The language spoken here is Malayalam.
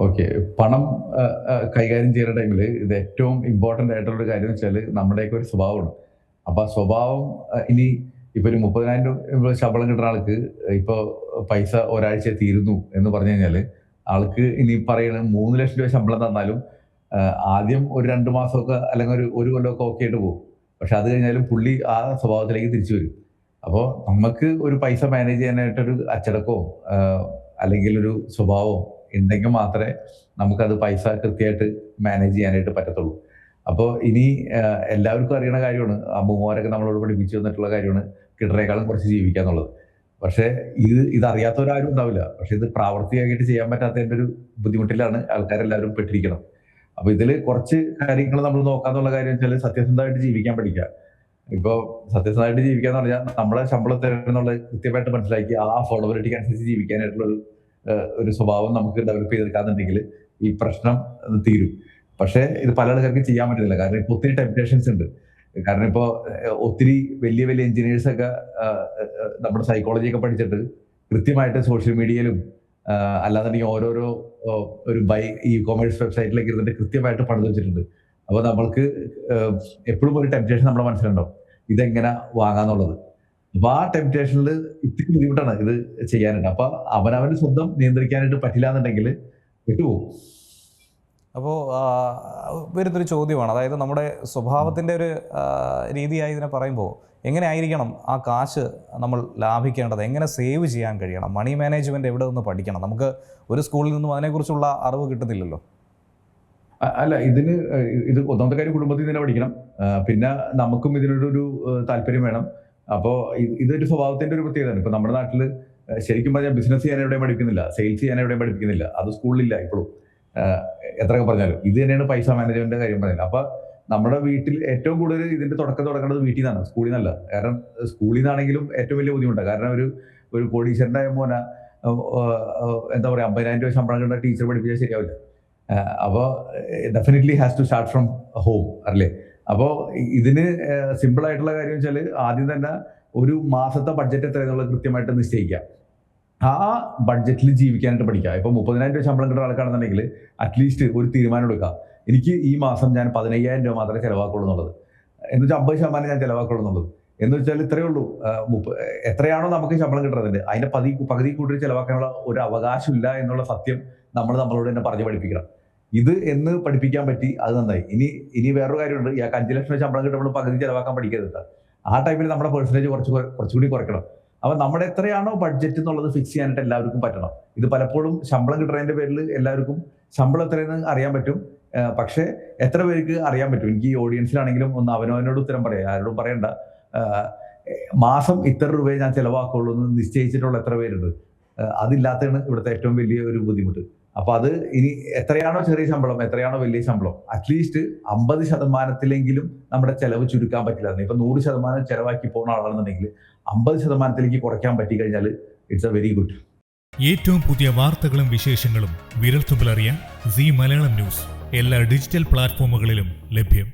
ഓക്കെ. പണം കൈകാര്യം ചെയ്യുന്ന ടൈമിൽ ഇത് ഏറ്റവും ഇമ്പോർട്ടന്റ് ആയിട്ടുള്ള ഒരു കാര്യം എന്ന് വെച്ചാൽ നമ്മുടെയൊക്കെ ഒരു സ്വഭാവമാണ്. അപ്പൊ ആ സ്വഭാവം ഇനി ഇപ്പൊ ഒരു 30,000 രൂപ ശമ്പളം കിട്ടുന്ന ആൾക്ക് ഇപ്പൊ പൈസ ഒരാഴ്ച തീരുന്നു എന്ന് പറഞ്ഞു കഴിഞ്ഞാല് ആൾക്ക് ഇനി പറയണ 3,00,000 രൂപ ശമ്പളം തന്നാലും ആദ്യം ഒരു 2 മാസമൊക്കെ അല്ലെങ്കിൽ ഒരു കൊല്ലമൊക്കെ ഓക്കെ ആയിട്ട് പോകും. പക്ഷെ അത് കഴിഞ്ഞാലും പുള്ളി ആ സ്വഭാവത്തിലേക്ക് തിരിച്ചു വരും. അപ്പോൾ നമുക്ക് ഒരു പൈസ മാനേജ് ചെയ്യാനായിട്ടൊരു അച്ചടക്കവും അല്ലെങ്കിൽ ഒരു സ്വഭാവവും ഉണ്ടെങ്കിൽ മാത്രമേ നമുക്കത് പൈസ കൃത്യമായിട്ട് മാനേജ് ചെയ്യാനായിട്ട് പറ്റത്തുള്ളൂ. അപ്പോൾ ഇനി എല്ലാവർക്കും അറിയണ കാര്യമാണ്, അമ്മൂമ്മമാരൊക്കെ നമ്മളോട് പഠിപ്പിച്ചു തന്നിട്ടുള്ള കാര്യമാണ് കിട്ടറേക്കാളും കുറച്ച് ജീവിക്കുക എന്നുള്ളത്. പക്ഷേ ഇതറിയാത്തവരാരും ഉണ്ടാവില്ല. പക്ഷെ ഇത് പ്രാവർത്തികമായിട്ട് ചെയ്യാൻ പറ്റാത്തതിന്റെ ഒരു ബുദ്ധിമുട്ടിലാണ് ആൾക്കാരെല്ലാവരും പെട്ടിരിക്കുന്നത്. അപ്പൊ ഇതില് കുറച്ച് കാര്യങ്ങൾ നമ്മൾ നോക്കാന്നുള്ള കാര്യം വെച്ചാൽ സത്യസന്ധമായിട്ട് ജീവിക്കാൻ പഠിക്കുക. ഇപ്പൊ സത്യസന്ധമായിട്ട് ജീവിക്കാന്ന് പറഞ്ഞാൽ നമ്മളെ ശമ്പളത്തിൽ എന്നുള്ളത് കൃത്യമായിട്ട് മനസ്സിലാക്കി ആ അഫോർഡബിലിറ്റിക്ക് അനുസരിച്ച് ജീവിക്കാനായിട്ടുള്ള ഒരു സ്വഭാവം നമുക്ക് ഡെവലപ്പ് ചെയ്തെടുക്കാന്നുണ്ടെങ്കിൽ ഈ പ്രശ്നം തീരും. പക്ഷേ ഇത് പല ആൾക്കാർക്ക് ചെയ്യാൻ പറ്റുന്നില്ല. കാരണം ഇപ്പൊ ഒത്തിരി ടെംപ്റ്റേഷൻസ് ഉണ്ട്. കാരണം ഇപ്പോ ഒത്തിരി വലിയ വലിയ എഞ്ചിനീയേഴ്സ് ഒക്കെ നമ്മുടെ സൈക്കോളജി ഒക്കെ പഠിച്ചിട്ട് കൃത്യമായിട്ട് സോഷ്യൽ മീഡിയയിലും അല്ലാന്നുണ്ടെങ്കിൽ ഓരോരോ ഒരു ഇ കൊമേഴ്സ് വെബ്സൈറ്റിലേക്ക് ഇരുന്നിട്ട് കൃത്യമായിട്ട് പണിത് വെച്ചിട്ടുണ്ട്. അപ്പൊ നമ്മൾക്ക് എപ്പോഴും ഒരു ടെംപ്റ്റേഷൻ നമ്മുടെ മനസ്സിലുണ്ടാവും, ഇതെങ്ങനെ വാങ്ങാന്നുള്ളത്. അപ്പൊ ആ ടെംപ്റ്റേഷനിൽ ഇത്തിരി ബുദ്ധിമുട്ടാണ് ഇത് ചെയ്യാനായിട്ട്. അപ്പൊ അവനവന് സ്വന്തം നിയന്ത്രിക്കാനായിട്ട് പറ്റില്ല എന്നുണ്ടെങ്കിൽ വിട്ടുപോകും. അപ്പോൾ വരുന്നൊരു ചോദ്യമാണ്, അതായത് നമ്മുടെ സ്വഭാവത്തിൻ്റെ ഒരു രീതിയായി ഇതിനെ പറയുമ്പോൾ എങ്ങനെ ആയിരിക്കണം ആ കാശ് നമ്മൾ ലാഭിക്കേണ്ടത്, എങ്ങനെ സേവ് ചെയ്യാൻ കഴിയണം, മണി മാനേജ്മെൻറ്റ് എവിടെ നിന്ന് പഠിക്കണം? നമുക്ക് ഒരു സ്കൂളിൽ നിന്നും അതിനെക്കുറിച്ചുള്ള അറിവ് കിട്ടുന്നില്ലല്ലോ. അല്ല, ഇത് ഒന്നാമത്തെ കാര്യം കുടുംബത്തിൽ തന്നെ പഠിക്കണം. പിന്നെ നമുക്കും ഇതിനൊരു താല്പര്യം വേണം. അപ്പോൾ ഇതൊരു സ്വഭാവത്തിന്റെ ഒരു പ്രത്യേകതയാണ്. ഇപ്പൊ നമ്മുടെ നാട്ടിൽ ശരിക്കും പറഞ്ഞാൽ ബിസിനസ് ചെയ്യാൻ എവിടെയും പഠിപ്പിക്കുന്നില്ല, സെയിൽസ് ചെയ്യാൻ എവിടെയും പഠിപ്പിക്കുന്നില്ല. അത് സ്കൂളിലില്ല ഇപ്പോഴും. എത്രയൊക്കെ പറഞ്ഞാലും ഇത് തന്നെയാണ് പൈസ മാനേജ്മെന്റിന്റെ കാര്യം പറയുന്നത്. അപ്പൊ നമ്മുടെ വീട്ടിൽ ഏറ്റവും കൂടുതൽ ഇതിന്റെ തുടക്കം തുടങ്ങേണ്ടത് വീട്ടിൽ നിന്നാണ്, സ്കൂളിൽ നിന്നല്ല. കാരണം സ്കൂളിൽ നിന്നാണെങ്കിലും ഏറ്റവും വലിയ ബുദ്ധിമുട്ടാണ്. കാരണം ഒരു കോടീശ്വരന്റെ മോന എന്താ പറയാ 50,000 രൂപ ശമ്പളം കിട്ടുന്ന ടീച്ചർ പഠിപ്പിച്ചാൽ ശരിയാവില്ല. അപ്പോൾ definitely has to start from home അല്ലേ. അപ്പോൾ ഇതിന് സിമ്പിൾ ആയിട്ടുള്ള കാര്യം വെച്ചാൽ ആദ്യം തന്നെ ഒരു മാസത്തെ ബഡ്ജറ്റ് എത്രയെന്നുള്ളത് കൃത്യമായിട്ട് നിശ്ചയിക്കുക. ആ ബഡ്ജറ്റിൽ ജീവിക്കാനായിട്ട് പഠിക്കുക. ഇപ്പൊ 30,000 രൂപ ശമ്പളം കിട്ടുന്ന ആൾക്കാണെന്നുണ്ടെങ്കിൽ അറ്റ്ലീസ്റ്റ് ഒരു തീരുമാനം എടുക്കുക, എനിക്ക് ഈ മാസം ഞാൻ 15,000 രൂപ മാത്രമേ ചിലവാക്കുള്ളൂ എന്നുള്ളത്. എന്ന് വെച്ചാൽ 50% ഞാൻ ചിലവാക്കുള്ളൂ എന്നുള്ളത്. എന്ന് വെച്ചാൽ ഇത്രയേ ഉള്ളൂ. എത്രയാണോ നമുക്ക് ശമ്പളം കിട്ടുന്നത് അതിന്റെ പകുതി കൂട്ടി ചിലവാക്കാനുള്ള ഒരു അവകാശമില്ല എന്നുള്ള സത്യം നമ്മളോട് തന്നെ പറഞ്ഞു പഠിപ്പിക്കണം. ഇത് എന്ന് പഠിപ്പിക്കാൻ പറ്റി, അത് നന്നായി. ഇനി വേറൊരു കാര്യമുണ്ട്, ഇയാൾക്ക് 5 ലക്ഷം ശമ്പളം കിട്ടുമ്പോൾ പകുതി ചിലവാക്കാൻ പഠിക്കരുത്. ആ ടൈമിൽ നമ്മുടെ പെർസെന്റേജ് കുറച്ചുകൂടി കുറയ്ക്കണം. അപ്പൊ നമ്മുടെ എത്രയാണോ ബഡ്ജറ്റ് എന്നുള്ളത് ഫിക്സ് ചെയ്യാനായിട്ട് എല്ലാവർക്കും പറ്റണം. ഇത് പലപ്പോഴും ശമ്പളം കിട്ടുന്നതിന്റെ പേരിൽ എല്ലാവർക്കും ശമ്പളം എത്രയെന്ന് അറിയാൻ പറ്റും, പക്ഷെ എത്ര പേർക്ക് അറിയാൻ പറ്റും? എനിക്ക് ഈ ഓഡിയൻസിലാണെങ്കിലും ഒന്ന് അവനവനോട് ഉത്തരം പറയാം, ആരോടും പറയണ്ട. മാസം ഇത്ര രൂപയെ ഞാൻ ചിലവാക്കുള്ളൂ എന്ന് നിശ്ചയിച്ചിട്ടുള്ള എത്ര പേരുണ്ട്? അതില്ലാത്തതാണ് ഇവിടുത്തെ ഏറ്റവും വലിയ ഒരു ബുദ്ധിമുട്ട്. അപ്പൊ അത് ഇനി എത്രയാണോ ചെറിയ ശമ്പളം, എത്രയാണോ വലിയ ശമ്പളം, അറ്റ്ലീസ്റ്റ് 50% നമ്മുടെ ചെലവ് ചുരുക്കാൻ പറ്റില്ല. ഇപ്പൊ 100% ചെലവാക്കി പോകുന്ന ആളാണെന്നുണ്ടെങ്കിൽ 50% കുറയ്ക്കാൻ പറ്റി കഴിഞ്ഞാൽ ഇറ്റ്സ് എ വെരി ഗുഡ്. ഏറ്റവും പുതിയ വാർത്തകളും വിശേഷങ്ങളും വിരൽത്തുമ്പിലറിയാൻ സീ മലയാളം ന്യൂസ് എല്ലാ ഡിജിറ്റൽ പ്ലാറ്റ്ഫോമുകളിലും ലഭ്യം.